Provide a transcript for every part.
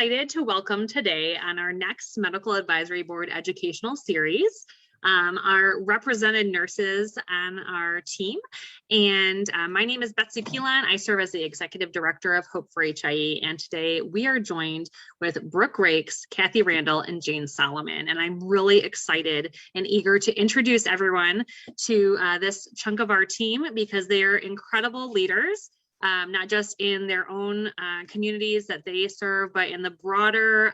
excited to welcome today on our next Medical Advisory Board educational series our represented nurses on our team. And my name is Betsy Pilon. I serve as the Executive Director of Hope for HIE. And today we are joined with Brooke Rakes, Kathi Randall, and Jayne Solomon. And I'm really excited and eager to introduce everyone to this chunk of our team because they are incredible leaders. Not just in their own communities that they serve, but in the broader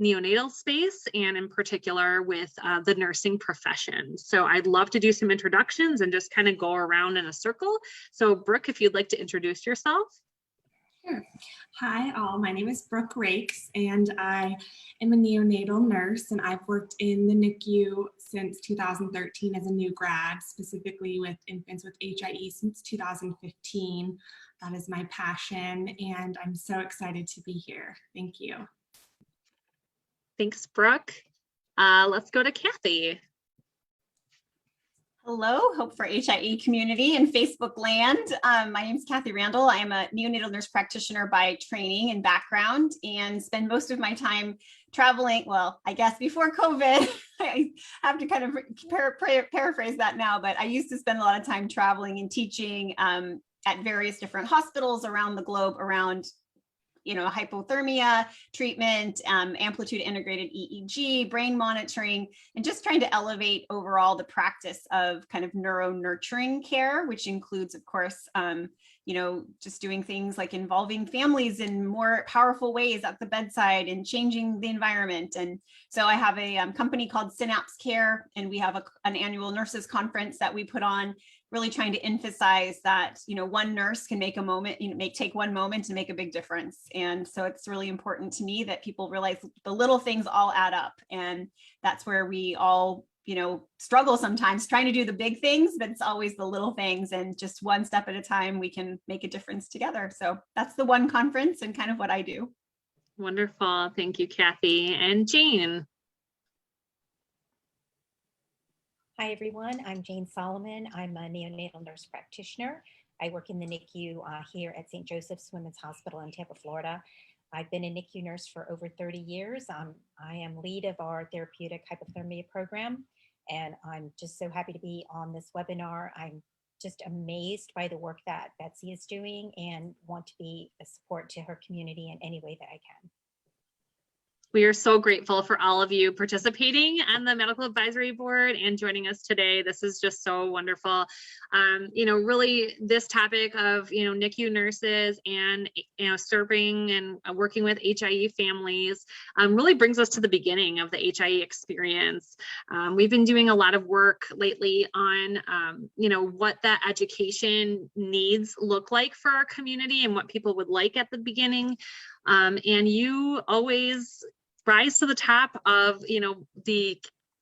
neonatal space and in particular with the nursing profession. So I'd love to do some introductions and just kind of go around in a circle. So Brooke, if you'd like to introduce yourself. Sure. Hi all, my name is Brooke Rakes and I am a neonatal nurse and I've worked in the NICU since 2013 as a new grad, specifically with infants with HIE since 2015. That is my passion and I'm so excited to be here. Thank you. Thanks, Brooke. Let's go to Kathi. Hello, Hope for HIE community and Facebook land. My name is Kathi Randall. I am a neonatal nurse practitioner by training and background and spend most of my time traveling. Well, I guess before COVID, I have to kind of paraphrase that now, but I used to spend a lot of time traveling and teaching at various different hospitals around the globe around hypothermia treatment, amplitude integrated EEG, brain monitoring, and just trying to elevate overall the practice of kind of neuro nurturing care, which includes, of course, just doing things like involving families in more powerful ways at the bedside and changing the environment. And so I have a company called Synapse Care, and we have an annual nurses conference that we put on, really trying to emphasize that, one nurse can make a moment, take one moment to make a big difference. And so it's really important to me that people realize the little things all add up. And that's where we all, struggle sometimes trying to do the big things, but it's always the little things, and just one step at a time, we can make a difference together. So that's the one conference and kind of what I do. Wonderful. Thank you, Kathi. And Jayne. Hi, everyone. I'm Jayne Solomon. I'm a neonatal nurse practitioner. I work in the NICU here at St. Joseph's Women's Hospital in Tampa, Florida. I've been a NICU nurse for over 30 years. I am lead of our therapeutic hypothermia program, and I'm just so happy to be on this webinar. I'm just amazed by the work that Betsy is doing and want to be a support to her community in any way that I can. We are so grateful for all of you participating on the Medical Advisory Board and joining us today. This is just so wonderful. Really this topic of, NICU nurses and, serving and working with HIE families really brings us to the beginning of the HIE experience. We've been doing a lot of work lately on, what that education needs look like for our community and what people would like at the beginning. And you always rise to the top of,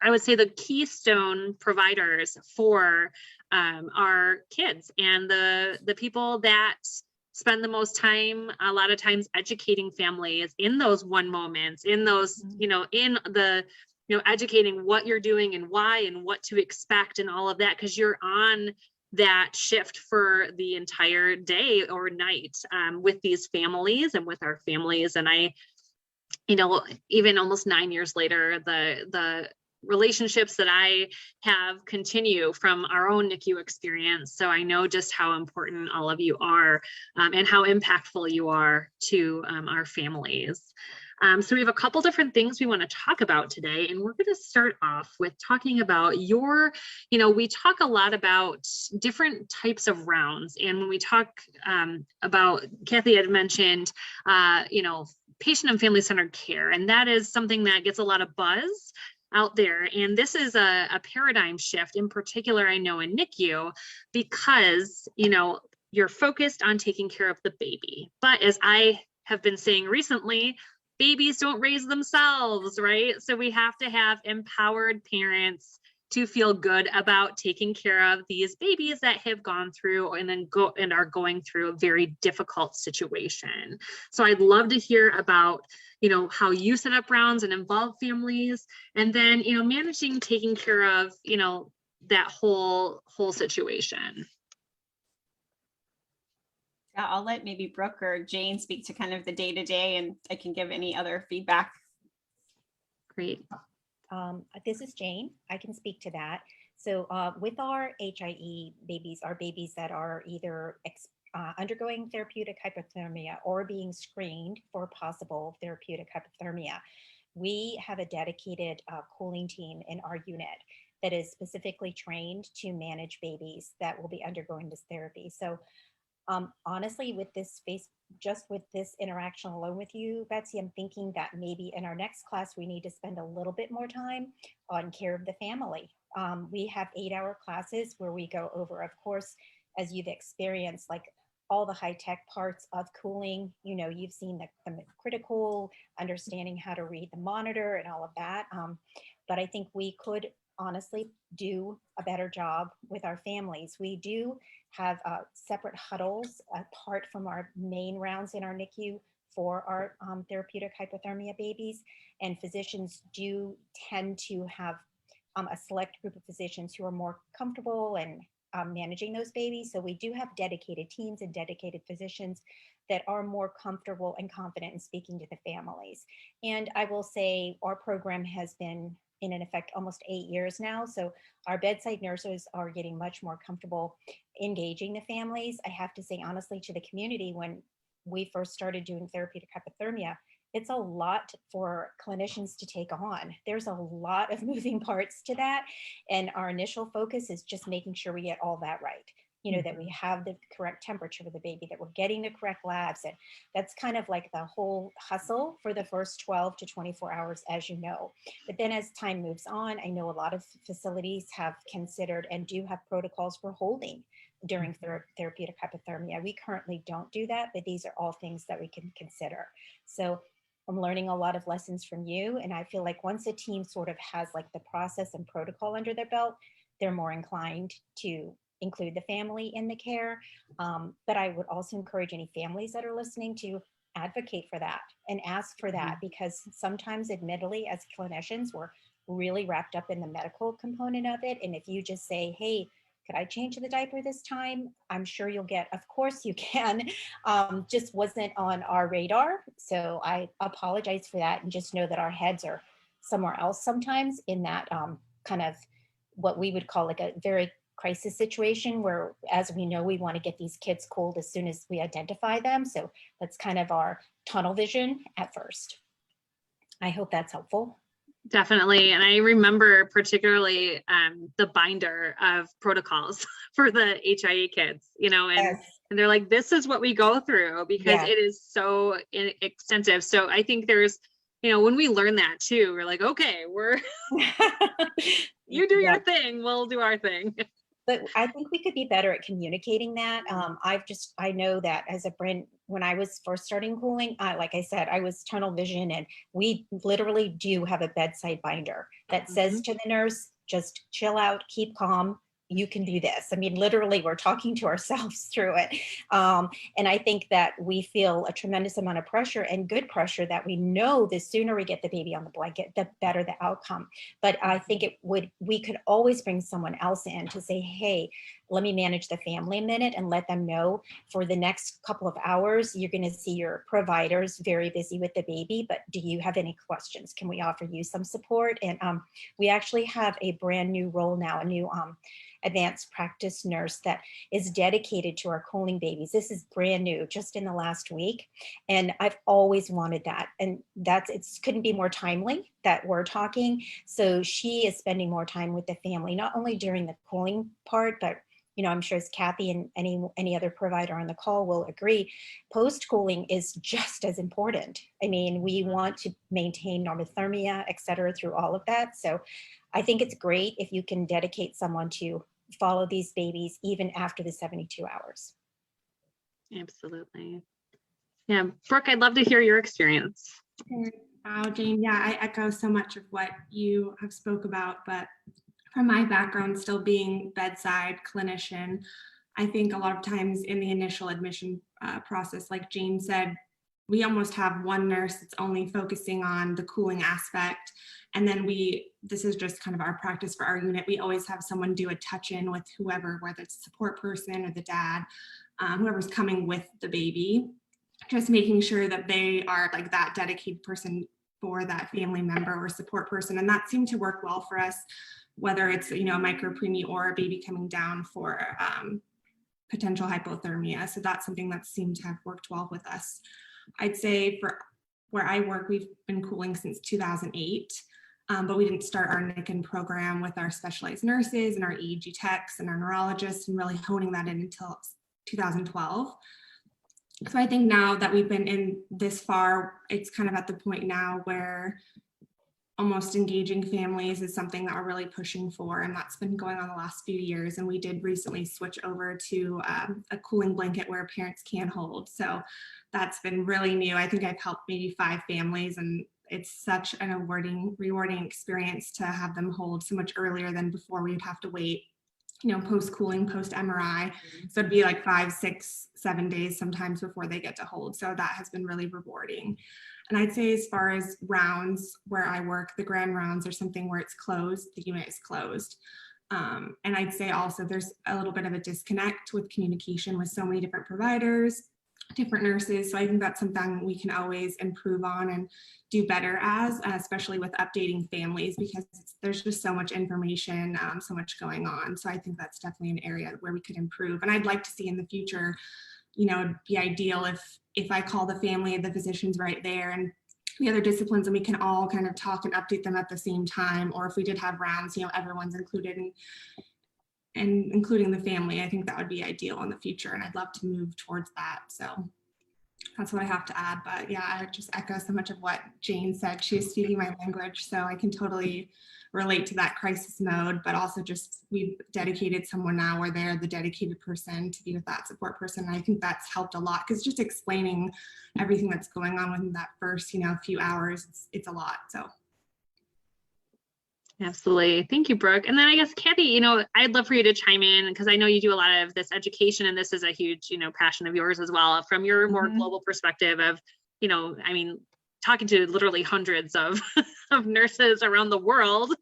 I would say the keystone providers for our kids and the people that spend the most time, a lot of times, educating families in those one moments, in those, in the, educating what you're doing and why and what to expect and all of that, because you're on that shift for the entire day or night with these families and with our families. And I, even almost 9 years later, the relationships that I have continue from our own NICU experience. So I know just how important all of you are and how impactful you are to our families. So we have a couple different things we want to talk about today, and we're going to start off with talking about we talk a lot about different types of rounds. And when we talk about, Kathi had mentioned, patient and family-centered care, and that is something that gets a lot of buzz out there. And this is a paradigm shift in particular, I know in NICU, because, you're focused on taking care of the baby. But as I have been saying recently, babies don't raise themselves, right? So we have to have empowered parents to feel good about taking care of these babies that have gone through and are going through a very difficult situation. So I'd love to hear about, how you set up rounds and involve families, and then, managing, taking care of, that whole situation. Yeah, I'll let maybe Brooke or Jane speak to kind of the day-to-day, and I can give any other feedback. Great. This is Jane. I can speak to that. So with our HIE babies, our babies that are either undergoing therapeutic hypothermia or being screened for possible therapeutic hypothermia, we have a dedicated cooling team in our unit that is specifically trained to manage babies that will be undergoing this therapy. So honestly, with this space, just with this interaction alone with you, Betsy, I'm thinking that maybe in our next class, we need to spend a little bit more time on care of the family. We have 8-hour classes where we go over, of course, as you've experienced, like all the high-tech parts of cooling. You know, you've seen the critical, understanding how to read the monitor and all of that. But I think we could honestly do a better job with our families. We do have separate huddles apart from our main rounds in our NICU for our therapeutic hypothermia babies. And physicians do tend to have a select group of physicians who are more comfortable and managing those babies. So we do have dedicated teams and dedicated physicians that are more comfortable and confident in speaking to the families. And I will say our program has been in effect almost 8 years now. So our bedside nurses are getting much more comfortable engaging the families. I have to say honestly to the community, when we first started doing therapeutic hypothermia, it's a lot for clinicians to take on. There's a lot of moving parts to that. And our initial focus is just making sure we get all that right. You know, that we have the correct temperature for the baby, that we're getting the correct labs. And that's kind of like the whole hustle for the first 12 to 24 hours, as you know. But then as time moves on, I know a lot of facilities have considered and do have protocols for holding during therapeutic hypothermia. We currently don't do that, but these are all things that we can consider. So I'm learning a lot of lessons from you. And I feel like once a team sort of has like the process and protocol under their belt, they're more inclined to include the family in the care. But I would also encourage any families that are listening to advocate for that and ask for that, because sometimes admittedly as clinicians, we're really wrapped up in the medical component of it. And if you just say, hey, could I change the diaper this time? I'm sure you'll get, of course you can. Just wasn't on our radar. So I apologize for that, and just know that our heads are somewhere else sometimes in that kind of what we would call like a very crisis situation where, as we know, we want to get these kids cooled as soon as we identify them. So that's kind of our tunnel vision at first. I hope that's helpful. Definitely. And I remember particularly the binder of protocols for the HIE kids, you know, and, Yes. and they're like, this is what we go through, because it is so extensive. So I think there's, you know, when we learn that too, we're like, okay, you do your thing, we'll do our thing. But I think we could be better at communicating that. I know that as a brand, when I was first starting cooling, like I said, I was tunnel vision, and we literally do have a bedside binder that says to the nurse, just chill out, keep calm. You can do this. I mean, literally, we're talking to ourselves through it. And I think that we feel a tremendous amount of pressure, and good pressure, that we know the sooner we get the baby on the blanket, the better the outcome. But I think we could always bring someone else in to say, hey, let me manage the family a minute, and let them know for the next couple of hours, you're going to see your providers very busy with the baby, but do you have any questions? Can we offer you some support? And we actually have a brand new role now, a new advanced practice nurse that is dedicated to our cooling babies. This is brand new, just in the last week. And I've always wanted that. And it couldn't be more timely that we're talking. So she is spending more time with the family, not only during the cooling part, but you know, I'm sure as Kathi and any other provider on the call will agree, post-cooling is just as important. I mean, we want to maintain normothermia, et cetera, through all of that. So I think it's great if you can dedicate someone to follow these babies even after the 72 hours. Absolutely. Yeah, Brooke, I'd love to hear your experience. Wow, Jane, yeah, I echo so much of what you have spoke about, but from my background, still being bedside clinician, I think a lot of times in the initial admission process, like Jane said, we almost have one nurse that's only focusing on the cooling aspect. And then this is just kind of our practice for our unit. We always have someone do a touch-in with whoever, whether it's a support person or the dad. whoever's coming with the baby, just making sure that they are like that dedicated person for that family member or support person. And that seemed to work well for us, whether it's, you know, a micropreemie or a baby coming down for potential hypothermia. So that's something that seemed to have worked well with us. I'd say for where I work, we've been cooling since 2008, but we didn't start our NICU program with our specialized nurses and our EEG techs and our neurologists and really honing that in until 2012. So I think now that we've been in this far, it's kind of at the point now where almost engaging families is something that we're really pushing for, and that's been going on the last few years. And we did recently switch over to a cooling blanket where parents can hold. So that's been really new. I think I've helped maybe 5 families, and it's such an rewarding experience to have them hold so much earlier than before. We'd have to wait, you know, post-cooling, post-MRI. So it'd be like 5, 6, 7 days sometimes before they get to hold. So that has been really rewarding. And I'd say as far as rounds where I work, the grand rounds are something where it's closed, the unit is closed. And I'd say also there's a little bit of a disconnect with communication with so many different providers, different nurses. So I think that's something we can always improve on and do better as, especially with updating families, because there's just so much information, so much going on. So I think that's definitely an area where we could improve. And I'd like to see in the future, you know, it'd be ideal if I call the family, the physician's right there and the other disciplines, and we can all kind of talk and update them at the same time. Or if we did have rounds, you know, everyone's included and including the family. I think that would be ideal in the future, and I'd love to move towards that. So that's what I have to add. But yeah, I would just echo so much of what Jane said. She is speaking my language, so I can totally relate to that crisis mode, but also just we've dedicated someone now where they're the dedicated person to be with that support person. And I think that's helped a lot, because just explaining everything that's going on within that first, you know, few hours, it's a lot. So. Absolutely. Thank you, Brooke. And then I guess, Kathi, you know, I'd love for you to chime in, because I know you do a lot of this education, and this is a huge, you know, passion of yours as well, from your more global perspective of, you know, I mean, talking to literally hundreds of, of nurses around the world,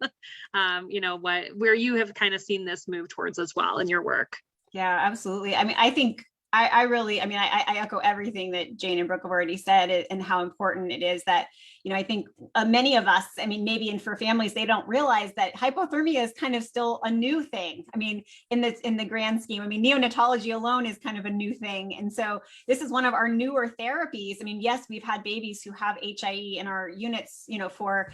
you know, where you have kind of seen this move towards as well in your work. Yeah, absolutely. I mean, I think I echo everything that Jane and Brooke have already said, and how important it is that, you know, I think many of us, I mean, maybe, and for families, they don't realize that hypothermia is kind of still a new thing. I mean, in the grand scheme, I mean, neonatology alone is kind of a new thing. And so this is one of our newer therapies. I mean, yes, we've had babies who have HIE in our units, you know, for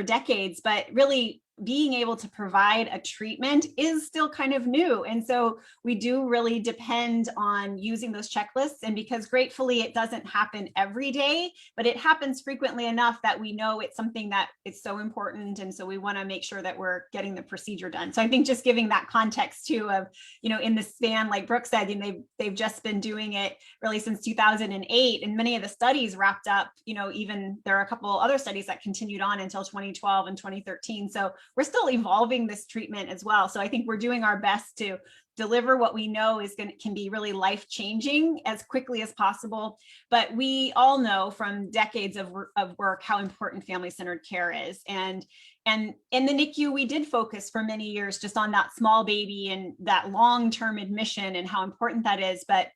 decades, but really being able to provide a treatment is still kind of new. And so we do really depend on using those checklists. And because gratefully it doesn't happen every day, but it happens frequently enough that we know it's something that it's so important. And so we want to make sure that we're getting the procedure done. So I think just giving that context too of, you know, in the span, like Brooke said, you know, they've just been doing it really since 2008. And many of the studies wrapped up, you know, even there are a couple other studies that continued on until 2012 and 2013. So we're still evolving this treatment as well. So I think we're doing our best to deliver what we know can be really life-changing as quickly as possible. But we all know from decades of work how important family-centered care is. And in the NICU, we did focus for many years just on that small baby and that long-term admission and how important that is. But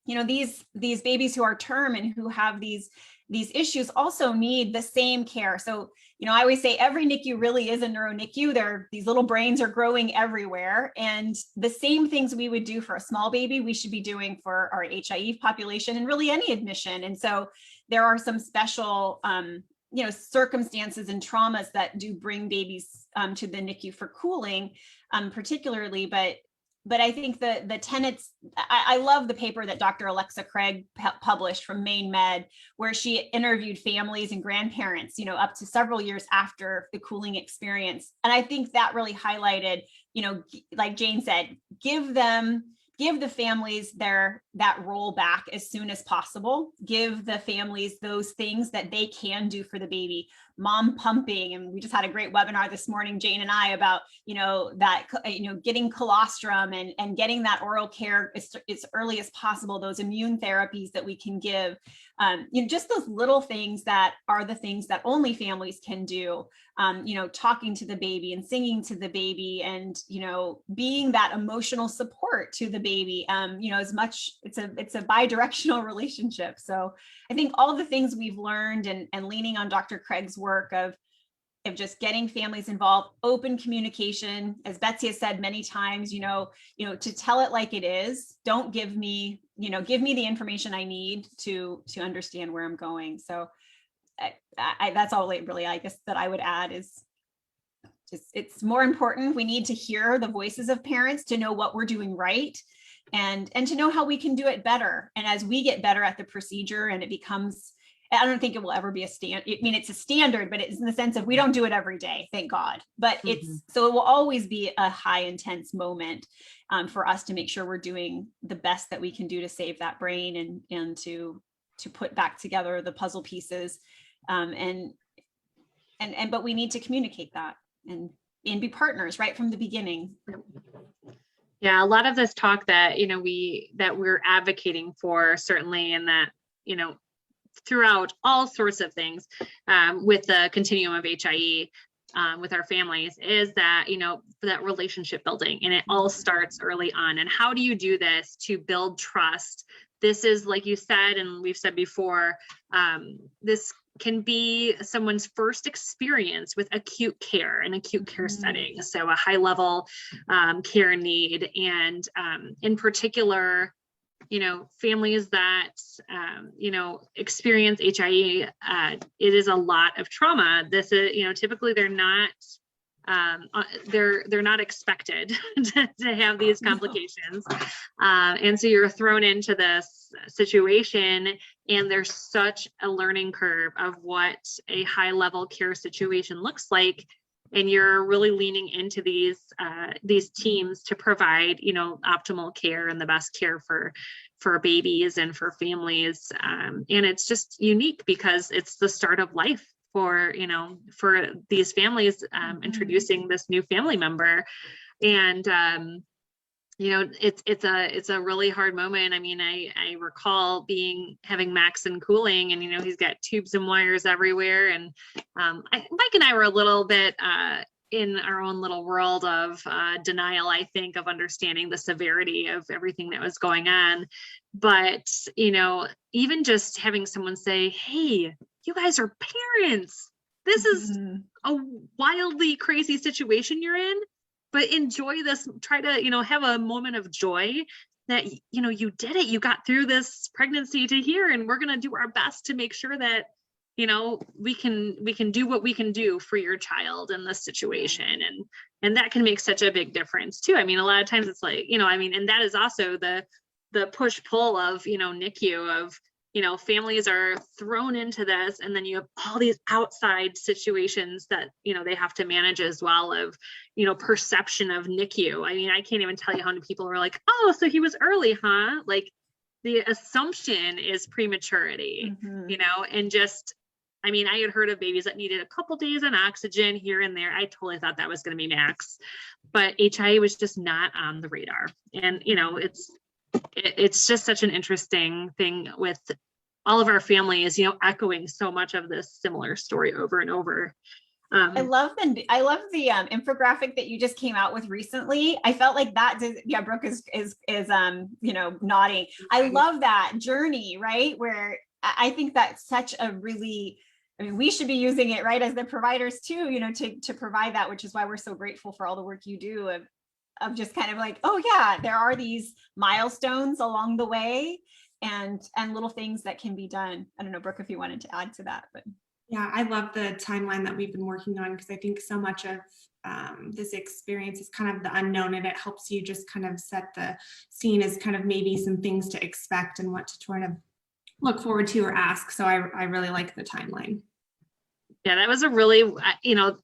you know, these babies who are term and who have these issues also need the same care. So, you know, I always say every NICU really is a neuro NICU. These little brains are growing everywhere. And the same things we would do for a small baby, we should be doing for our HIE population and really any admission. And so there are some special, you know, circumstances and traumas that do bring babies to the NICU for cooling, particularly, but I think the tenets, I love the paper that Dr. Alexa Craig published from Maine Med, where she interviewed families and grandparents, you know, up to several years after the cooling experience. And I think that really highlighted, you know, like Jane said, give the families that role back as soon as possible. Give the families those things that they can do for the baby. Mom pumping, and we just had a great webinar this morning, Jane and I, about, you know, that, you know, getting colostrum and getting that oral care as early as possible, those immune therapies that we can give, you know, just those little things that are the things that only families can do, you know, talking to the baby and singing to the baby and, you know, being that emotional support to the baby, you know, as much it's a bi-directional relationship. So I think all the things we've learned and leaning on Dr. Craig's work of just getting families involved, open communication, as Betsy has said many times, to tell it like it is. Don't give me the information I need to understand where I'm going. So that's all really, I guess, that I would add is just, it's more important. We need to hear the voices of parents to know what we're doing right and to know how we can do it better. And as we get better at the procedure and it becomes, I don't think it will ever be a standard. I mean, it's a standard, but it's in the sense of we don't do it every day, thank God. But so it will always be a high intense moment for us to make sure we're doing the best that we can do to save that brain and to put back together the puzzle pieces. But we need to communicate that and be partners right from the beginning. Yeah, a lot of this talk that, we're advocating for, certainly, and that, throughout all sorts of things with the continuum of HIE with our families is that, that relationship building, and it all starts early on. And how do you do this to build trust? This is, like you said, and we've said before, this can be someone's first experience with acute care, an acute care setting. So a high level care need. And in particular, families that, experience HIE, it is a lot of trauma. This is, typically they're not expected to have these complications. And so you're thrown into this situation, and there's such a learning curve of what a high level care situation looks like. And you're really leaning into these teams to provide, optimal care and the best care for babies and for families. And it's just unique because it's the start of life for these families, introducing this new family member. And, it's a really hard moment. I mean, I recall having Max in cooling, and, he's got tubes and wires everywhere. And Mike and I were a little bit in our own little world of denial, I think, of understanding the severity of everything that was going on. But, even just having someone say, hey, you guys are parents. This is a wildly crazy situation you're in, but enjoy this. Try to, have a moment of joy that, you did it. You got through this pregnancy to here, and we're going to do our best to make sure that, we can do what we can do for your child in this situation. And that can make such a big difference too. I mean, a lot of times it's like, and that is also the push pull of, NICU of, families are thrown into this, and then you have all these outside situations that, they have to manage as well of, perception of NICU. I mean, I can't even tell you how many people were like, oh, so he was early, huh? Like the assumption is prematurity, and just, I mean, I had heard of babies that needed a couple days on oxygen here and there. I totally thought that was going to be max, but HIE was just not on the radar. And, it's just such an interesting thing with all of our families, echoing so much of this similar story over and over. I love the infographic that you just came out with recently. I felt like that Brooke is nodding. I love that journey, right? Where I think that's such a really, we should be using it, right, as the providers too, to provide that, which is why we're so grateful for all the work you do of just kind of like, oh yeah, there are these milestones along the way and little things that can be done. I don't know, Brooke, if you wanted to add to that, but. Yeah, I love the timeline that we've been working on, because I think so much of this experience is kind of the unknown, and it helps you just kind of set the scene as kind of maybe some things to expect and what to try to look forward to or ask. So I really like the timeline. Yeah, that was a really,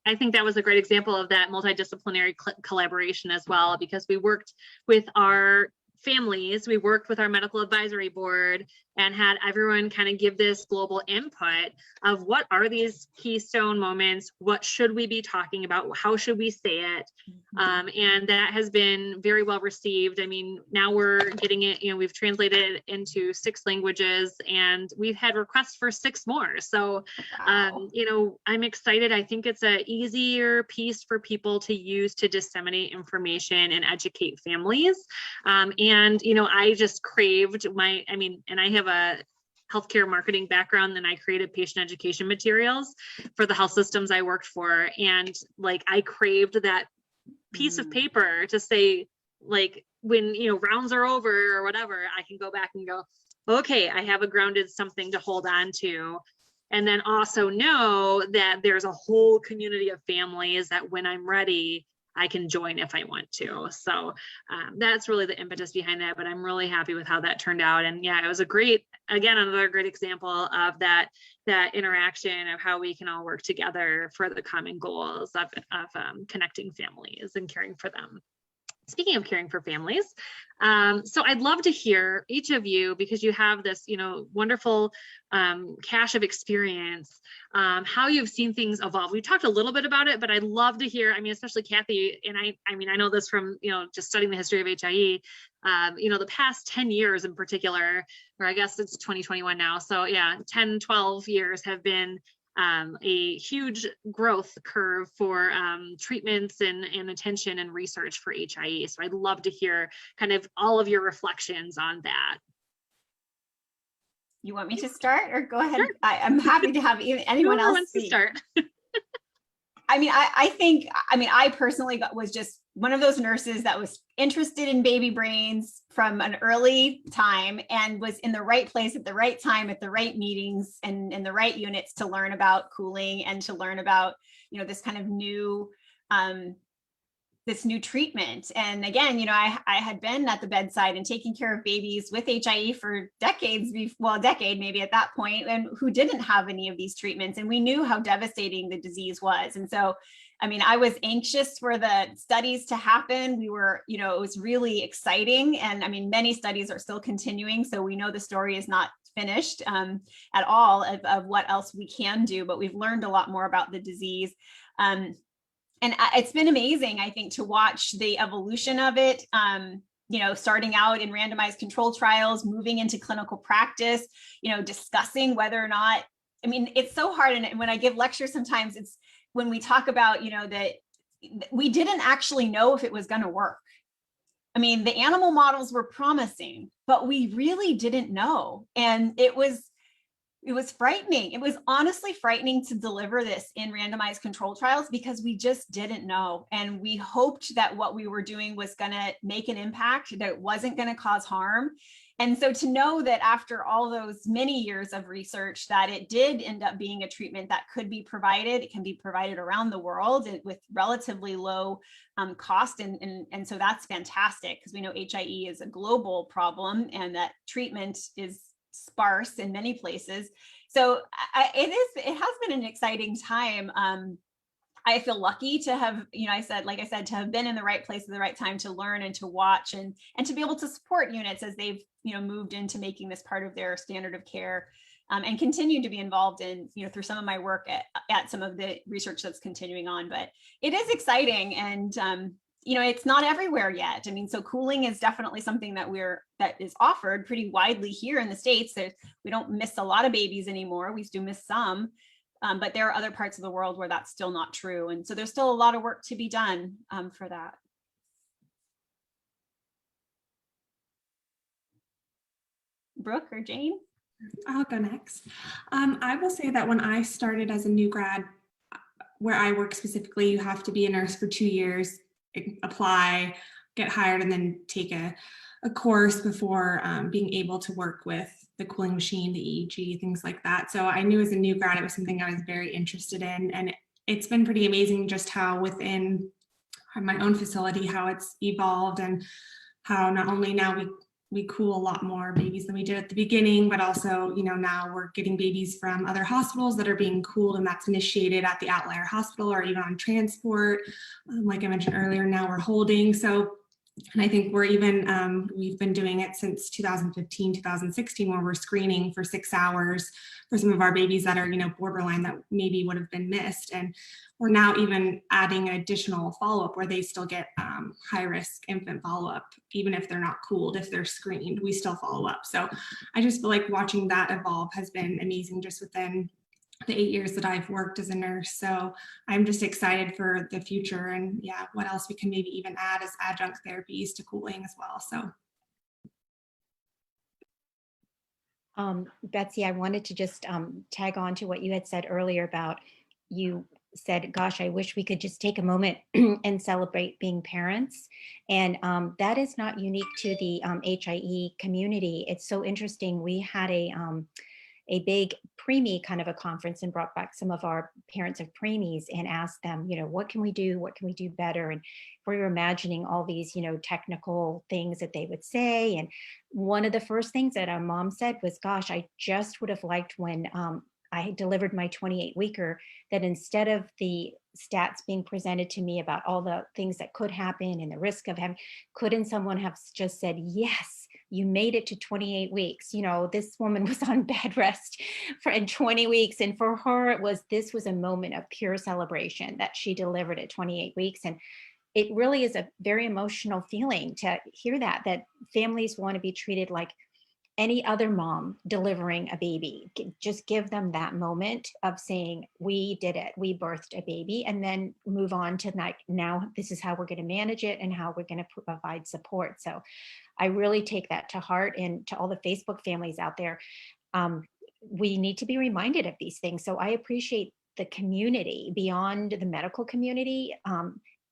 I think that was a great example of that multidisciplinary collaboration as well, because we worked with our families, we worked with our medical advisory board, and had everyone kind of give this global input of what are these keystone moments, what should we be talking about, how should we say it, and that has been very well received. I mean, now we're getting it, we've translated it into 6 languages, and we've had requests for 6 more. So, Wow. I'm excited. I think it's an easier piece for people to use to disseminate information and educate families. And, I just craved and I have a healthcare marketing background, and I created patient education materials for the health systems I worked for. And I craved that piece of paper to say, when, rounds are over or whatever, I can go back and go, okay, I have a grounded something to hold on to. And then also know that there's a whole community of families that when I'm ready, I can join if I want to. So that's really the impetus behind that, but I'm really happy with how that turned out. And yeah, it was another great example of that interaction of how we can all work together for the common goals of connecting families and caring for them. Speaking of caring for families, so I'd love to hear each of you, because you have this, wonderful cache of experience, how you've seen things evolve. We talked a little bit about it, but I'd love to hear, especially Kathi, and I know this from, just studying the history of HIE, the past 10 years in particular, or I guess it's 2021 now. So yeah, 10, 12 years have been a huge growth curve for treatments and attention and research for HIE. So I'd love to hear kind of all of your reflections on that. You want me to start, or go ahead? Sure. I'm happy to have anyone else wants to start. I personally was just one of those nurses that was interested in baby brains from an early time, and was in the right place at the right time at the right meetings and in the right units to learn about cooling and to learn about, this kind of new, this new treatment. And again, I had been at the bedside and taking care of babies with HIE for decades, a decade maybe at that point, and who didn't have any of these treatments. And we knew how devastating the disease was. And so, I was anxious for the studies to happen. We were, it was really exciting. And many studies are still continuing. So we know the story is not finished at all of what else we can do, but we've learned a lot more about the disease. And it's been amazing, I think, to watch the evolution of it, starting out in randomized control trials, moving into clinical practice, discussing whether or not, it's so hard. And when I give lectures, sometimes it's when we talk about, that we didn't actually know if it was going to work. The animal models were promising, but we really didn't know. And it was frightening. It was honestly frightening to deliver this in randomized control trials, because we just didn't know. And we hoped that what we were doing was going to make an impact, that it wasn't going to cause harm. And so to know that after all those many years of research, that it did end up being a treatment that could be provided, it can be provided around the world with relatively low cost. And so that's fantastic, because we know HIE is a global problem and that treatment is sparse in many places. So it has been an exciting time. I feel lucky to have, to have been in the right place at the right time to learn and to watch and to be able to support units as they've, moved into making this part of their standard of care, and continue to be involved in, through some of my work at some of the research that's continuing on. But it is exciting, and it's not everywhere yet. So cooling is definitely something that is offered pretty widely here in the States. We don't miss a lot of babies anymore. We do miss some, but there are other parts of the world where that's still not true. And so there's still a lot of work to be done for that. Brooke or Jane? I'll go next. I will say that when I started as a new grad, where I work specifically, you have to be a nurse for 2 years, apply, get hired, and then take a course before being able to work with the cooling machine, the EEG, things like that. So I knew as a new grad, it was something I was very interested in. And it's been pretty amazing just how within my own facility, how it's evolved, and how not only now we cool a lot more babies than we did at the beginning, but also, now we're getting babies from other hospitals that are being cooled, and that's initiated at the outlier hospital or even on transport. Like I mentioned earlier, now we're holding. So And I think we're even, we've been doing it since 2015, 2016, where we're screening for 6 hours for some of our babies that are, borderline that maybe would have been missed. And we're now even adding an additional follow-up where they still get high risk infant follow-up, even if they're not cooled, if they're screened, we still follow up. So I just feel like watching that evolve has been amazing just within the 8 years that I've worked as a nurse. So I'm just excited for the future and yeah, what else we can maybe even add as adjunct therapies to cooling as well. So. Betsy, I wanted to just tag on to what you had said earlier about, you said, gosh, I wish we could just take a moment and celebrate being parents. And that is not unique to the HIE community. It's so interesting. We had a big preemie kind of a conference and brought back some of our parents of preemies and asked them, what can we do? What can we do better? And we were imagining all these, technical things that they would say. And one of the first things that our mom said was, gosh, I just would have liked when I delivered my 28-weeker, that instead of the stats being presented to me about all the things that could happen and the risk of having, couldn't someone have just said, yes, you made it to 28 weeks. This woman was on bed rest in 20 weeks. And for her, this was a moment of pure celebration that she delivered at 28 weeks. And it really is a very emotional feeling to hear that families want to be treated like any other mom delivering a baby. Just give them that moment of saying, we did it, we birthed a baby, and then move on to now this is how we're going to manage it and how we're going to provide support. So I really take that to heart. And to all the Facebook families out there, we need to be reminded of these things. So I appreciate the community beyond the medical community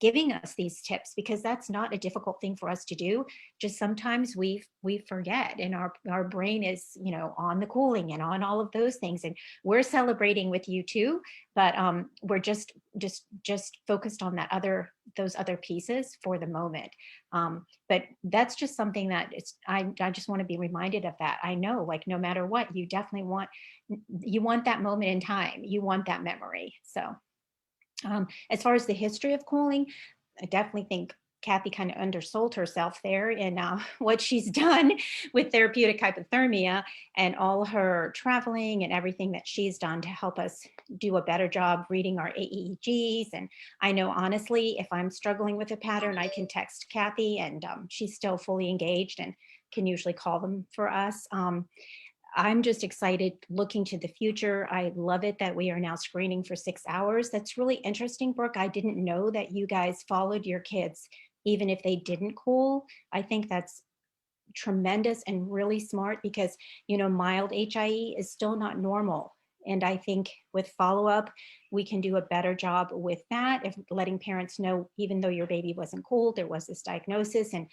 giving us these tips, because that's not a difficult thing for us to do. Just sometimes we forget, and our brain is, on the cooling and on all of those things. And we're celebrating with you too, but we're just focused on those other pieces for the moment. But that's just something that I just want to be reminded of that. I know, like, no matter what, you definitely want that moment in time. You want that memory. So as far as the history of cooling, I definitely think Kathi kind of undersold herself there in what she's done with therapeutic hypothermia and all her traveling and everything that she's done to help us do a better job reading our AEGs. And I know, honestly, if I'm struggling with a pattern, I can text Kathi, and she's still fully engaged and can usually call them for us. I'm just excited looking to the future. I love it that we are now screening for 6 hours. That's really interesting, Brooke. I didn't know that you guys followed your kids even if they didn't cool. I think that's tremendous and really smart, because, mild HIE is still not normal. And I think with follow-up, we can do a better job with that, of letting parents know, even though your baby wasn't cooled, there was this diagnosis. And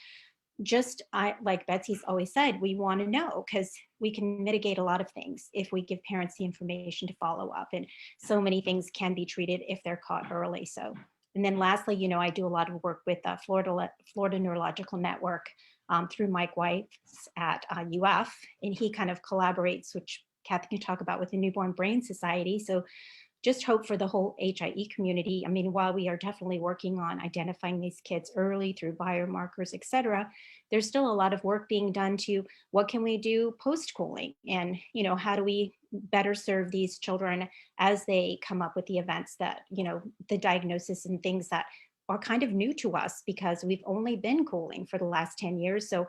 like Betsy's always said, we want to know, because we can mitigate a lot of things if we give parents the information to follow up. And so many things can be treated if they're caught early. So, and then lastly, I do a lot of work with Florida Neurological Network through Mike White's at UF, and he kind of collaborates, which Kathi can talk about, with the Newborn Brain Society. So just hope for the whole HIE community. I mean, while we are definitely working on identifying these kids early through biomarkers, et cetera, there's still a lot of work being done to what can we do post-cooling, and, how do we better serve these children as they come up with the events that, the diagnosis and things that are kind of new to us, because we've only been cooling for the last 10 years. So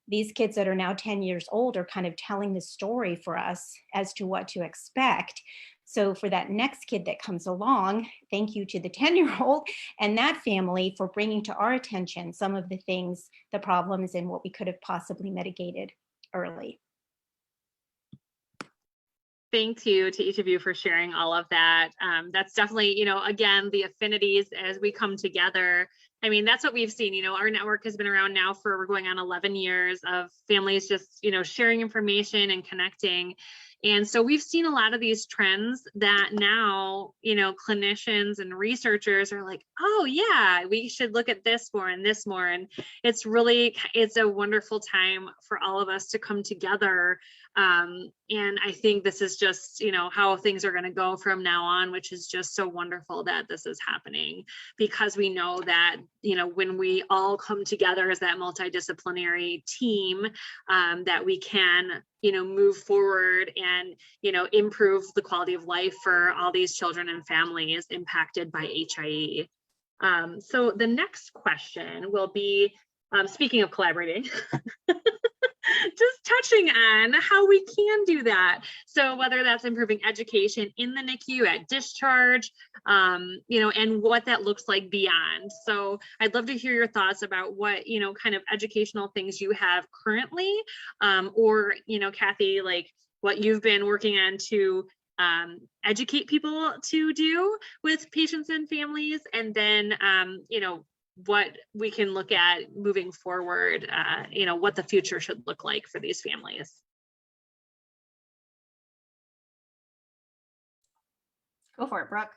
these kids that are now 10 years old are kind of telling the story for us as to what to expect. So for that next kid that comes along, thank you to the 10-year-old and that family for bringing to our attention some of the things, the problems, and what we could have possibly mitigated early. Thank you to each of you for sharing all of that. That's definitely, again, the affinities as we come together. I mean, that's what we've seen. Our network has been around now we're going on 11 years of families just, sharing information and connecting. And so we've seen a lot of these trends that now, clinicians and researchers are like, oh yeah, we should look at this more and this more. And it's a wonderful time for all of us to come together. And I think this is just, how things are going to go from now on, which is just so wonderful that this is happening, because we know that you know, when we all come together as that multidisciplinary team, that we can, you know, move forward and, you know, improve the quality of life for all these children and families impacted by HIE. So the next question will be, speaking of collaborating, just touching on how we can do that. So whether that's improving education in the NICU at discharge, you know, and what that looks like beyond. So I'd love to hear your thoughts about what, you know, kind of educational things you have currently, or, you know, Kathi, like what you've been working on to educate people to do with patients and families, and then, you know, what we can look at moving forward, you know, what the future should look like for these families. Go for it, Brooke.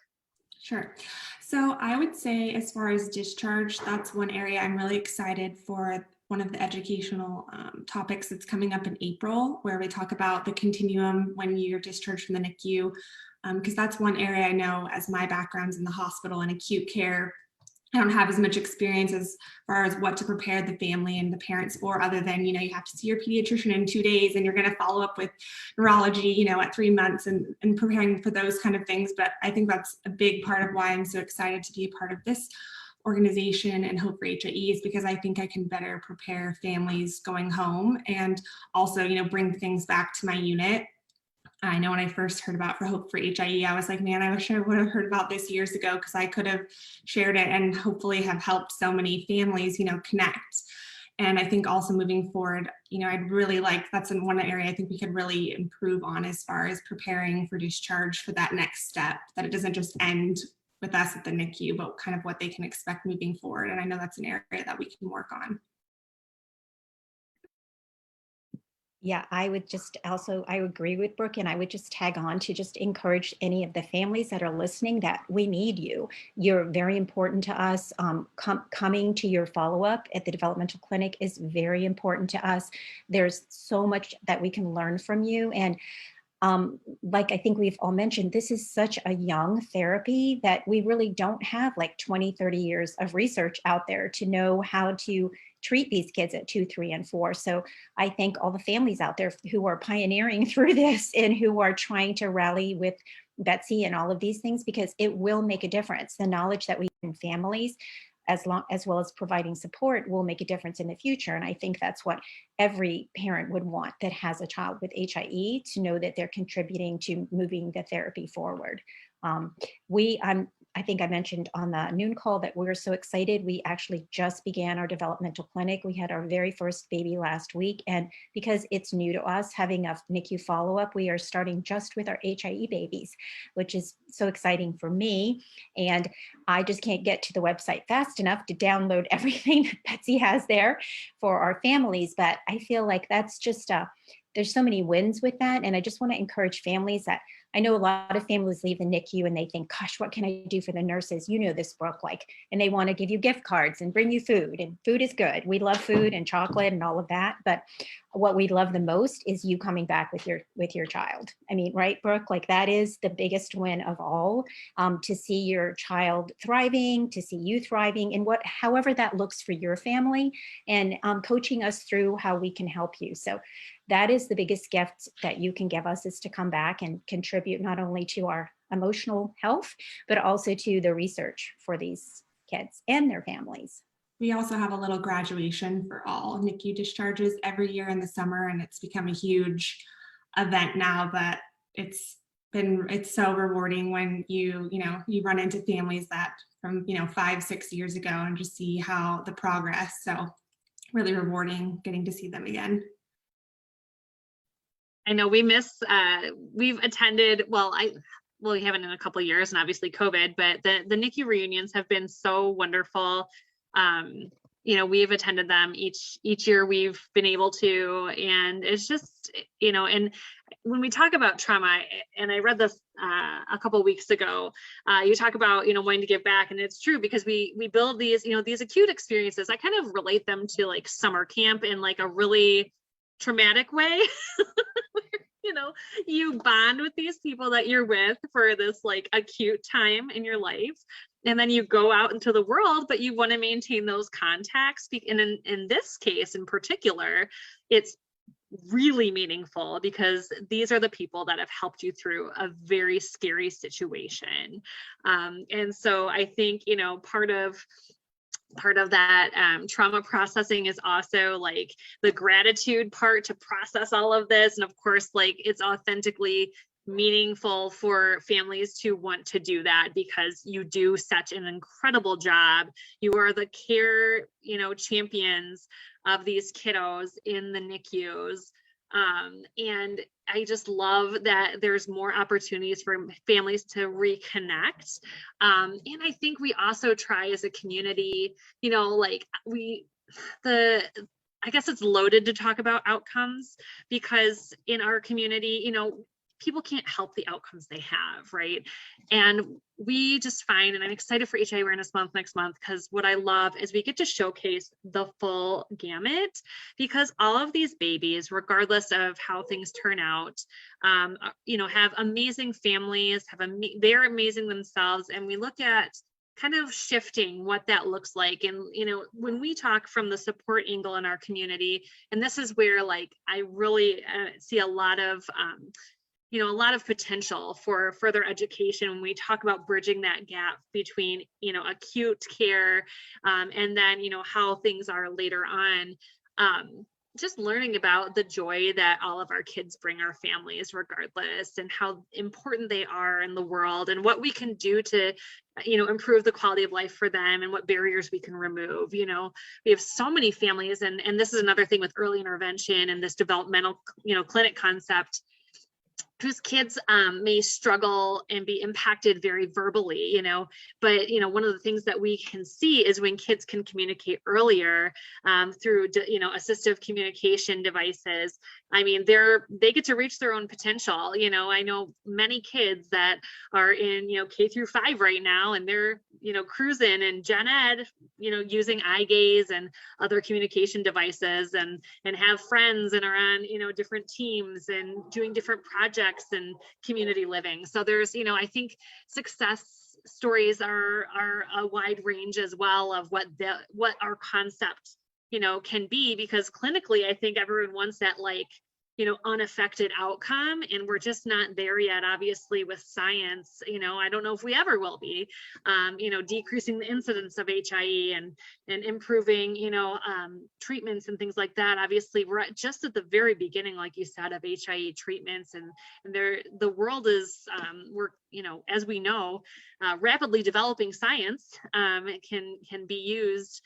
Sure. So I would say as far as discharge, that's one area I'm really excited for. One of the educational topics that's coming up in April, where we talk about the continuum when you're discharged from the NICU, because that's one area I know, as my background's in the hospital and acute care, I don't have as much experience as far as what to prepare the family and the parents for, other than, you know, you have to see your pediatrician in 2 days and you're going to follow up with neurology, you know, at 3 months, and preparing for those kind of things. But I think that's a big part of why I'm so excited to be a part of this organization and Hope for HIE, is because I think I can better prepare families going home, and also, you know, bring things back to my unit. I know when I first heard about for Hope for HIE, I was like, man, I wish I would have heard about this years ago, because I could have shared it and hopefully have helped so many families, you know, connect. And I think also moving forward, you know, I'd really like, that's in one area I think we could really improve on, as far as preparing for discharge for that next step, that it doesn't just end with us at the NICU, but kind of what they can expect moving forward. And I know that's an area that we can work on. Yeah, I would just also, I agree with Brooke, and I would just tag on to just encourage any of the families that are listening that we need you. You're very important to us. Coming to your follow-up at the developmental clinic is very important to us. There's so much that we can learn from you. And like I think we've all mentioned, this is such a young therapy that we really don't have like 20, 30 years of research out there to know how to treat these kids at 2, 3, and 4. So I thank all the families out there who are pioneering through this and who are trying to rally with Betsy and all of these things, because it will make a difference. The knowledge that we have in families, as well as providing support, will make a difference in the future. And I think that's what every parent would want that has a child with HIE, to know that they're contributing to moving the therapy forward. I think I mentioned on the noon call that we're so excited. We actually just began our developmental clinic. We had our very first baby last week. And because it's new to us having a NICU follow-up, we are starting just with our HIE babies, which is so exciting for me. And I just can't get to the website fast enough to download everything that Betsy has there for our families. But I feel like that's just there's so many wins with that. And I just want to encourage families that, I know a lot of families leave the NICU and they think, gosh, what can I do for the nurses? You know this, Brooke, like, and they want to give you gift cards and bring you food, and food is good. We love food and chocolate and all of that. But what we love the most is you coming back with your child. I mean, right, Brooke, like that is the biggest win of all, to see your child thriving, to see you thriving, and however that looks for your family, and coaching us through how we can help you. So that is the biggest gift that you can give us, is to come back and contribute not only to our emotional health, but also to the research for these kids and their families. We also have a little graduation for all NICU discharges every year in the summer, and it's become a huge event now. But it's so rewarding when you run into families that from 5, 6 years ago, and just see how the progress. So really rewarding getting to see them again. I know we've attended, we haven't in a couple of years, and obviously COVID, but the NICU reunions have been so wonderful. We've attended them each year we've been able to, and it's just, and when we talk about trauma, and I read this a couple of weeks ago, you talk about, wanting to give back, and it's true, because we build these, these acute experiences. I kind of relate them to like summer camp in like a really traumatic way. you bond with these people that you're with for this like acute time in your life. And then you go out into the world, but you want to maintain those contacts. And in this case in particular, it's really meaningful because these are the people that have helped you through a very scary situation. And so I think, part of that trauma processing is also like the gratitude part to process all of this. And of course, like it's authentically meaningful for families to want to do that because you do such an incredible job. You are the care, champions of these kiddos in the NICUs. And I just love that there's more opportunities for families to reconnect. And I think we also try as a community, I guess it's loaded to talk about outcomes because in our community, people can't help the outcomes they have, right? And we just find, and I'm excited for HIE Awareness Month next month, because what I love is we get to showcase the full gamut, because all of these babies, regardless of how things turn out, have amazing families, they're amazing themselves. And we look at kind of shifting what that looks like. And, when we talk from the support angle in our community, and this is where like, I really see a lot of potential for further education when we talk about bridging that gap between, acute care and then, how things are later on. Just learning about the joy that all of our kids bring our families regardless, and how important they are in the world, and what we can do to, improve the quality of life for them, and what barriers we can remove. We have so many families, and this is another thing with early intervention and this developmental, clinic concept, whose kids may struggle and be impacted very verbally, but, one of the things that we can see is when kids can communicate earlier through, assistive communication devices. I mean, they get to reach their own potential. I know many kids that are in, K-5 right now, and they're, cruising in gen ed, using eye gaze and other communication devices, and have friends and are on, different teams and doing different projects and community living. So there's, I think success stories are a wide range as well of what our concept, can be, because clinically, I think everyone wants that like, unaffected outcome, and we're just not there yet, obviously, with science. I don't know if we ever will be, decreasing the incidence of HIE and improving, treatments and things like that. Obviously, we're just at the very beginning, like you said, of HIE treatments, and the world is, we're, as we know, rapidly developing science. It can be used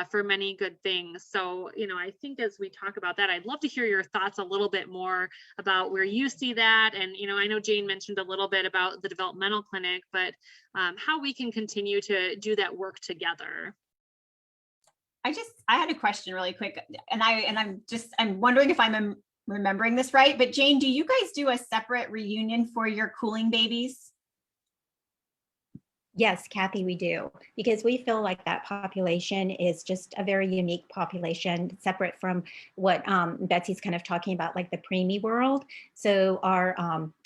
for many good things. So, I think as we talk about that, I'd love to hear your thoughts a little bit more about where you see that. And, I know Jane mentioned a little bit about the developmental clinic, but how we can continue to do that work together. I had a question really quick, and I'm wondering if I'm remembering this right, but Jane, do you guys do a separate reunion for your cooling babies? Yes, Kathy, we do, because we feel like that population is just a very unique population, separate from what Betsy's kind of talking about, like the preemie world. So our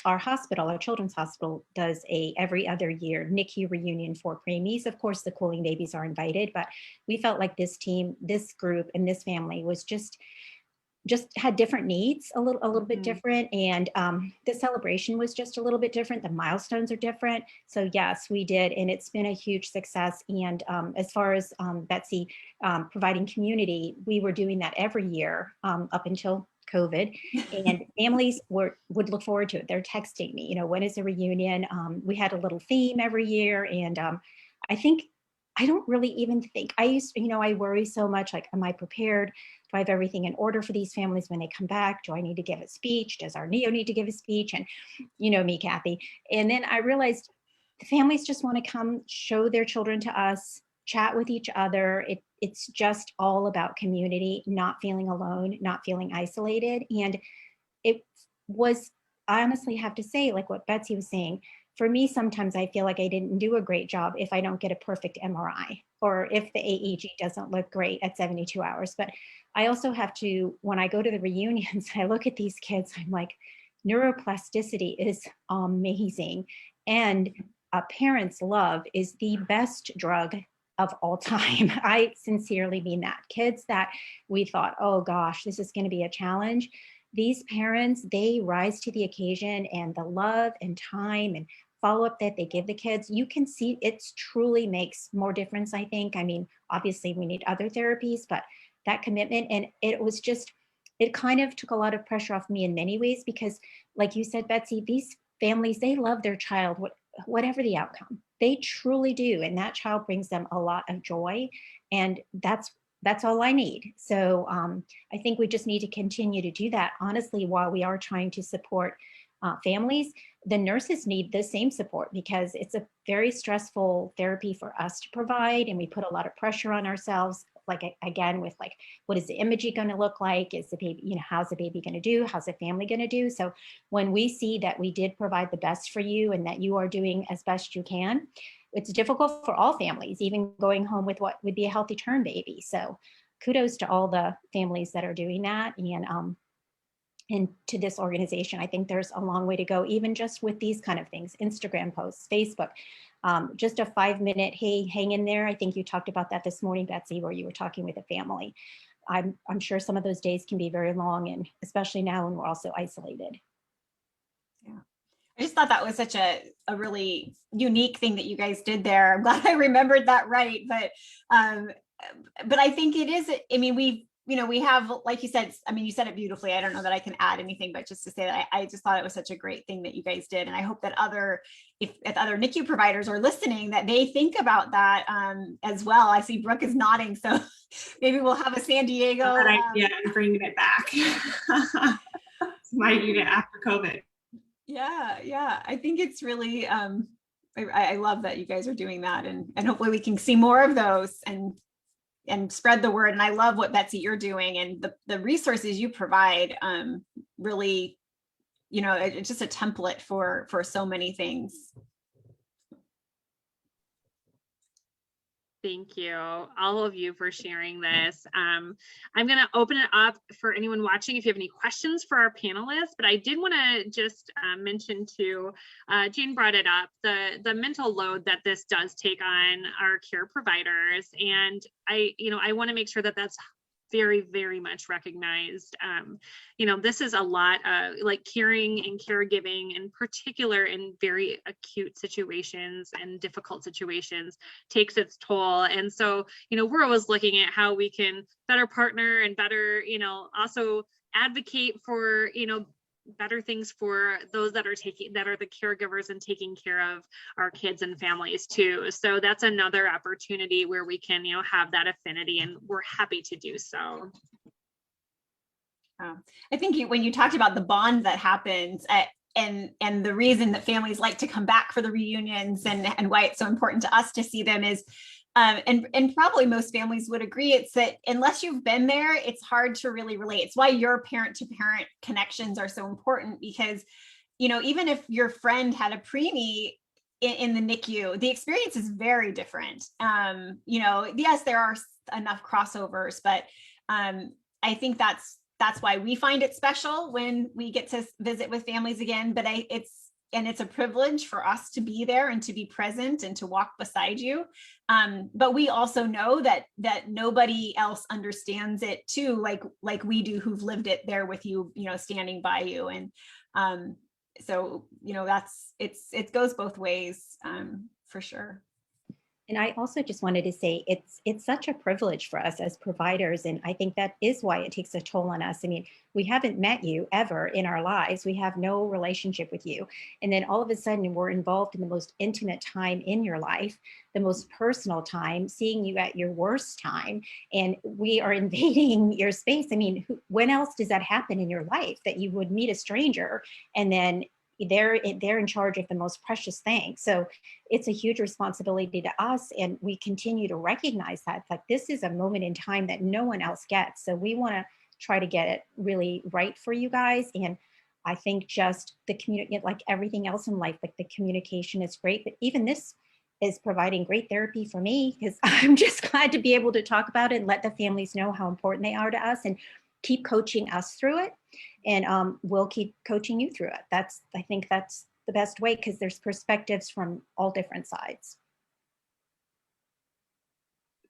hospital, our children's hospital, does a every other year NICU reunion for preemies. Of course, the cooling babies are invited, but we felt like this team, this group, and this family was just had different needs, a little bit different. And the celebration was just a little bit different. The milestones are different. So yes, we did. And it's been a huge success. And as far as Betsy providing community, we were doing that every year up until COVID, and families would look forward to it. They're texting me, when is the reunion? We had a little theme every year. And I don't really even think, I worry so much, like, am I prepared? Do I have everything in order for these families when they come back? Do I need to give a speech? Does our NEO need to give a speech? And me, Kathy. And then I realized the families just want to come show their children to us, chat with each other. It's just all about community, not feeling alone, not feeling isolated. And it was, I honestly have to say, like what Betsy was saying, for me, sometimes I feel like I didn't do a great job if I don't get a perfect MRI, or if the AEG doesn't look great at 72 hours. But I also have to, when I go to the reunions, I look at these kids, I'm like, neuroplasticity is amazing. And a parent's love is the best drug of all time. I sincerely mean that. Kids that we thought, oh gosh, this is going to be a challenge. These parents, they rise to the occasion, and the love and time and follow-up that they give the kids, you can see it truly makes more difference, I think. I mean, obviously we need other therapies, but that commitment, and it was just, it kind of took a lot of pressure off me in many ways, because like you said, Betsy, these families, they love their child, whatever the outcome, they truly do. And that child brings them a lot of joy. And that's all I need. So I think we just need to continue to do that. Honestly, while we are trying to support families, the nurses need the same support, because it's a very stressful therapy for us to provide. And we put a lot of pressure on ourselves, like, again, with like, what is the imaging going to look like? Is the baby, you know, how's the baby going to do? How's the family going to do? So when we see that we did provide the best for you and that you are doing as best you can, it's difficult for all families, even going home with what would be a healthy term baby. So kudos to all the families that are doing that. And to this organization, I think there's a long way to go, even just with these kind of things, Instagram posts, Facebook, just a 5-minute, hey, hang in there. I think you talked about that this morning, Betsy, where you were talking with a family. I'm sure some of those days can be very long, and especially now when we're also isolated. Yeah. I just thought that was such a really unique thing that you guys did there. I'm glad I remembered that right. But I think it is, I mean, we have, like you said, I mean, you said it beautifully. I don't know that I can add anything, but just to say that I just thought it was such a great thing that you guys did. And I hope that if other NICU providers are listening, that they think about that as well. I see Brooke is nodding, so maybe we'll have a San Diego. Yeah, and bringing it back. It's my unit after COVID. Yeah. I think it's really, I love that you guys are doing that, and hopefully we can see more of those and spread the word. And I love what, Betsy, you're doing, and the resources you provide, really, you know, it's just a template for so many things. Thank you, all of you, for sharing this. I'm going to open it up for anyone watching if you have any questions for our panelists, but I did want to just mention too, Jane brought it up, the mental load that this does take on our care providers. And I want to make sure that that's very, very much recognized. You know, this is a lot of like caring and caregiving, in particular in very acute situations and difficult situations, takes its toll. And so, you know, we're always looking at how we can better partner and better, you know, also advocate for, you know, better things for those that are the caregivers and taking care of our kids and families too. So that's another opportunity where we can, you know, have that affinity, and we're happy to do so. I think when you talked about the bond that happens and the reason that families like to come back for the reunions and why it's so important to us to see them is, and probably most families would agree, it's that unless you've been there, it's hard to really relate. It's why your parent to parent connections are so important, because, you know, even if your friend had a preemie in the NICU, the experience is very different. You know, yes, there are enough crossovers, but I think that's why we find it special when we get to visit with families again. But it's a privilege for us to be there and to be present and to walk beside you. But we also know that nobody else understands it too, like we do, who've lived it there with you, you know, standing by you. And so, you know, it goes both ways, for sure. And I also just wanted to say it's such a privilege for us as providers. And I think that is why it takes a toll on us. I mean, we haven't met you ever in our lives. We have no relationship with you. And then all of a sudden we're involved in the most intimate time in your life, the most personal time, seeing you at your worst time. And we are invading your space. I mean, when else does that happen in your life, that you would meet a stranger and then they're in charge of the most precious thing? So it's a huge responsibility to us, and we continue to recognize that this is a moment in time that no one else gets. So we want to try to get it really right for you guys. And I think just the community, like everything else in life, like the communication is great, but even this is providing great therapy for me, because I'm just glad to be able to talk about it and let the families know how important they are to us, and keep coaching us through it, and we'll keep coaching you through it. I think that's the best way, because there's perspectives from all different sides.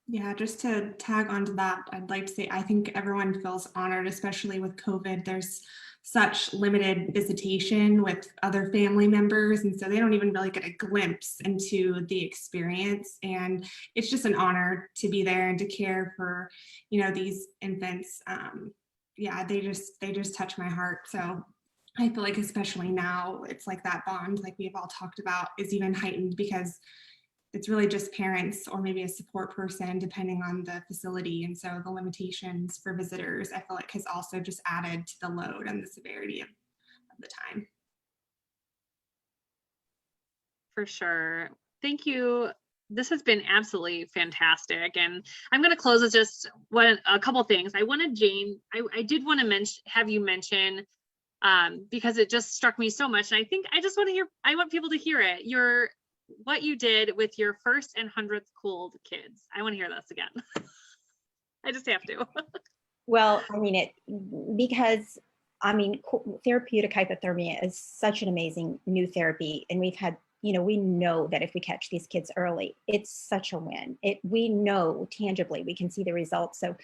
Yeah, just to tag onto that, I'd like to say I think everyone feels honored, especially with COVID. There's such limited visitation with other family members, and so they don't even really get a glimpse into the experience. And it's just an honor to be there and to care for, these infants. Yeah, they just touch my heart. So I feel like especially now, it's like that bond, like we've all talked about, is even heightened, because it's really just parents or maybe a support person depending on the facility. And so the limitations for visitors, I feel like, has also just added to the load and the severity of the time. For sure. Thank you. This has been absolutely fantastic. And I'm going to close with just a couple things. I wanted Jane, I did want to have you mention, because it just struck me so much. And I think I just want to I want people to hear it. What you did with your first and 100th cooled kids. I want to hear this again. I just have to. Well, because therapeutic hypothermia is such an amazing new therapy. And we've had, we know that if we catch these kids early, it's such a win. We know tangibly, we can see the results. So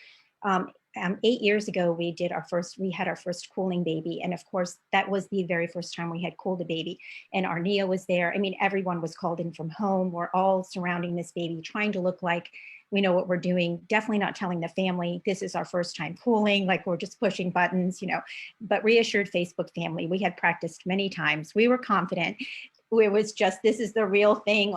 8 years ago, we had our first cooling baby. And of course, that was the very first time we had cooled a baby, and our NIA was there. Everyone was called in from home. We're all surrounding this baby, trying to look like we know what we're doing, definitely not telling the family this is our first time cooling, like we're just pushing buttons, but reassured Facebook family. We had practiced many times. We were confident. It was just, this is the real thing,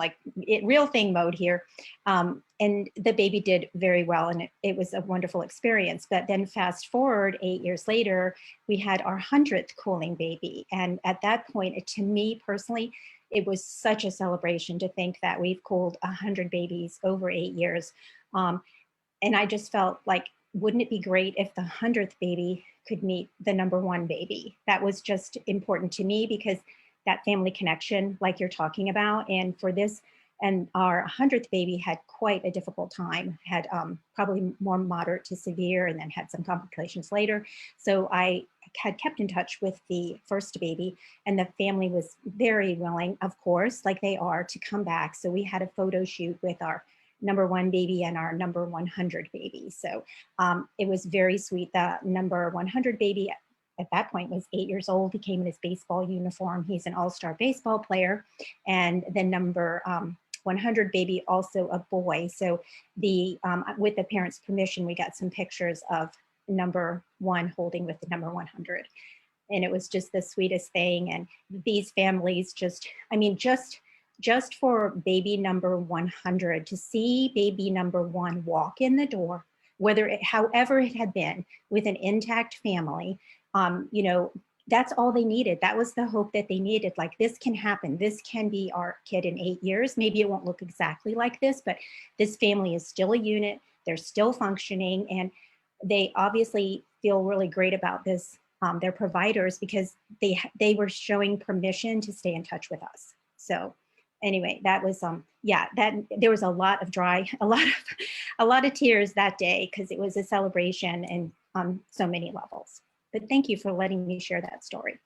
real thing mode here. And the baby did very well, and it was a wonderful experience. But then fast forward 8 years later, we had our 100th cooling baby. And at that point, to me personally, it was such a celebration to think that we've cooled 100 babies over 8 years. And I just felt like, wouldn't it be great if the 100th baby could meet the number one baby? That was just important to me, because that family connection, like you're talking about. And for this, and our 100th baby had quite a difficult time, had probably more moderate to severe, and then had some complications later. So I had kept in touch with the first baby, and the family was very willing, of course, like they are, to come back. So we had a photo shoot with our number one baby and our number 100 baby. So it was very sweet. The number 100 baby at that point was 8 years old. He came in his baseball uniform. He's an all-star baseball player. And the number 100 baby, also a boy. So with the parents' permission, we got some pictures of number one holding with the number 100. And it was just the sweetest thing. And these families just for baby number 100, to see baby number one walk in the door, however it had been, with an intact family, that's all they needed. That was the hope that they needed. Like, this can happen. This can be our kid in 8 years. Maybe it won't look exactly like this, but this family is still a unit. They're still functioning, and they obviously feel really great about this, their providers, because they were showing permission to stay in touch with us. So anyway, that was, there was a lot of tears that day, because it was a celebration and on so many levels. But thank you for letting me share that story.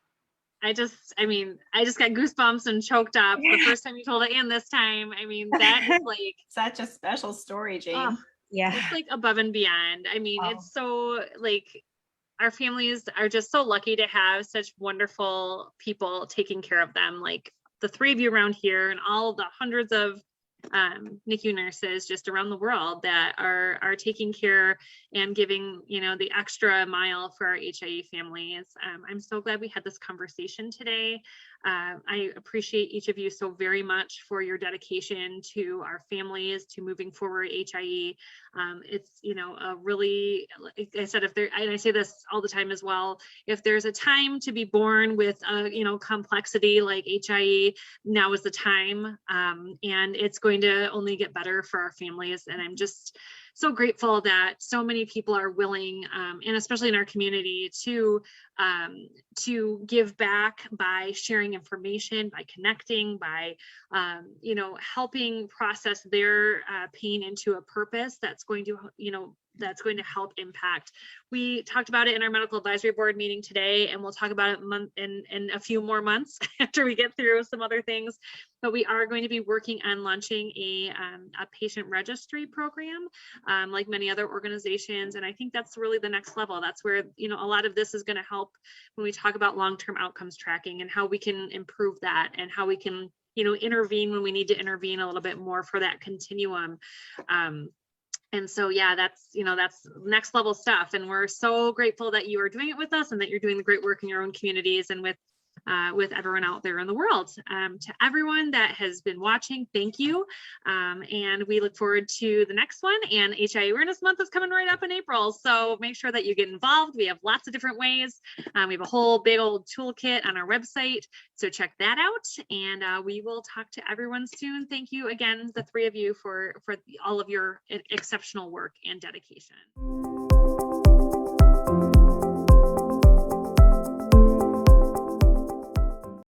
I just got goosebumps and choked up the first time you told it, and this time. That is like such a special story, Jane. Oh, yeah, it's like above and beyond. It's so, like, our families are just so lucky to have such wonderful people taking care of them, like the three of you around here, and all the hundreds of NICU nurses just around the world that are taking care and giving, the extra mile for our HIE families. I'm so glad we had this conversation today. I appreciate each of you so very much for your dedication to our families, to moving forward HIE. It's, a really, like I said, and I say this all the time as well, if there's a time to be born with complexity like HIE, now is the time. And it's going to only get better for our families. And I'm just so grateful that so many people are willing, and especially in our community, to to give back by sharing information, by connecting, by, you know, helping process their pain into a purpose that's going to, you know, that's going to help impact. We talked about it in our medical advisory board meeting today, and we'll talk about it in a few more months after we get through some other things. But we are going to be working on launching a patient registry program, like many other organizations. And I think that's really the next level. That's where, you know, a lot of this is going to help when we talk about long-term outcomes tracking and how we can improve that and how we can, you know, intervene when we need to intervene a little bit more for that continuum. And so, yeah, that's, you know, that's next level stuff. And we're so grateful that you are doing it with us and that you're doing the great work in your own communities and with everyone out there in the world. To everyone that has been watching, thank you. And we look forward to the next one. And HIE Awareness Month is coming right up in April. So make sure that you get involved. We have lots of different ways. We have a whole big old toolkit on our website. So check that out. And we will talk to everyone soon. Thank you again, the three of you, for all of your exceptional work and dedication.